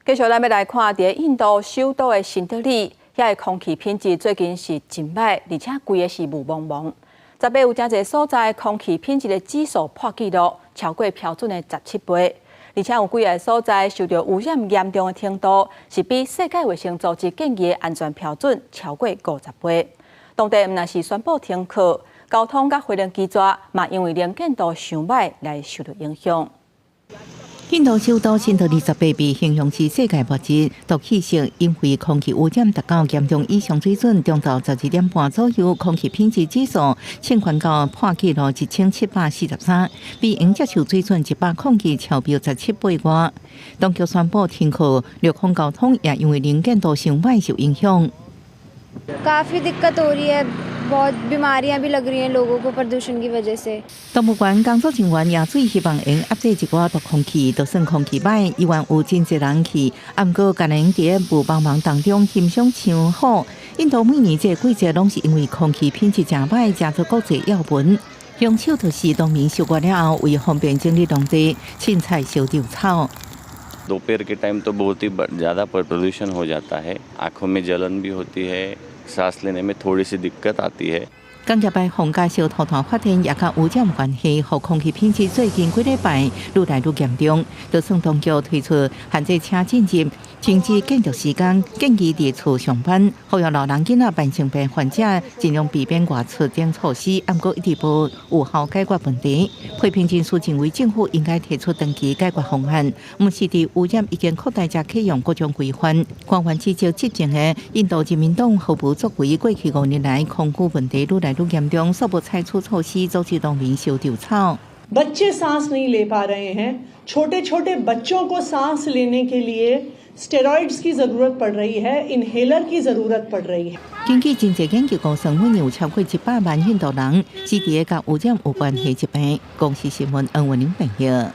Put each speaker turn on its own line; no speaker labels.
继续咱要来看，伫印度首都的新德里，遐个空气品质最近是真歹，而且规个是雾蒙蒙。十八有真侪所在空气品质的指数破纪录，超过标准的17倍，而且有几个所在受到污染严重的程度，是比世界卫生组织建议的安全标准超过50倍。当地毋但是宣布停课，交通甲飞轮机抓嘛，因为能见度上歹来受到影响。
印度首都新德里28被形容是世界末日，毒气室因为空气污染达到严重异常水准，中昼12点半左右，空气品质指数升悬到破纪录1743，比应接受水准100空气超标17倍外。当局宣布停课，陆空交通也因为能见度上歹受影响。
काफी दिक्कत हो रही है बहुत बीमारियां भी लग रही हैं लोगों को प्रदूषण की वजह से
动物园工作人员也最希望能压制一寡毒空气，就算空气歹，依然有真侪人去。不过，家人伫雾茫茫当中欣赏唱好。印度每年这季节拢是因为空气品质真歹，加出国际要闻。用手就是农民收割了后，为方便整理农地，凊彩烧掉草。
दोपहर के टाइम तो बहुत ही ज़्यादा प्रदूषण हो जाता है, आँखों में जलन भी होती है, सांस लेने में थोड़ी सी दिक्कत आती है।
工业的防介绍头头发现，也甲污染有关系，和空气品质最近几礼拜愈来愈严重。就算当局推出限制车进入、停止建筑时间，建议伫厝上班，呼吁老人囡仔、慢性病患者尽量避免外出等措施，不过一直无有效解决问题。批评人士认为，政府应该提出长期解决方案，毋是伫污染已经扩大才启用各种规范。官员指责执政的印度人民党毫无作为，过去5年来空污问题愈来 严重，所不采取措施阻止农民烧掉草。
बच्चे सांस नहीं ले पा रहे हैं छोटे छोटे बच्चों को सांस लेने के लिए स्टेरॉइड्स की जरूरत पड़ रही है इनहेलर की जरूरत पड़ रही है
根据真济研究估算，每年有超过100万印度人是伫甲污染有关系疾病。公司新闻，恩文林朋友。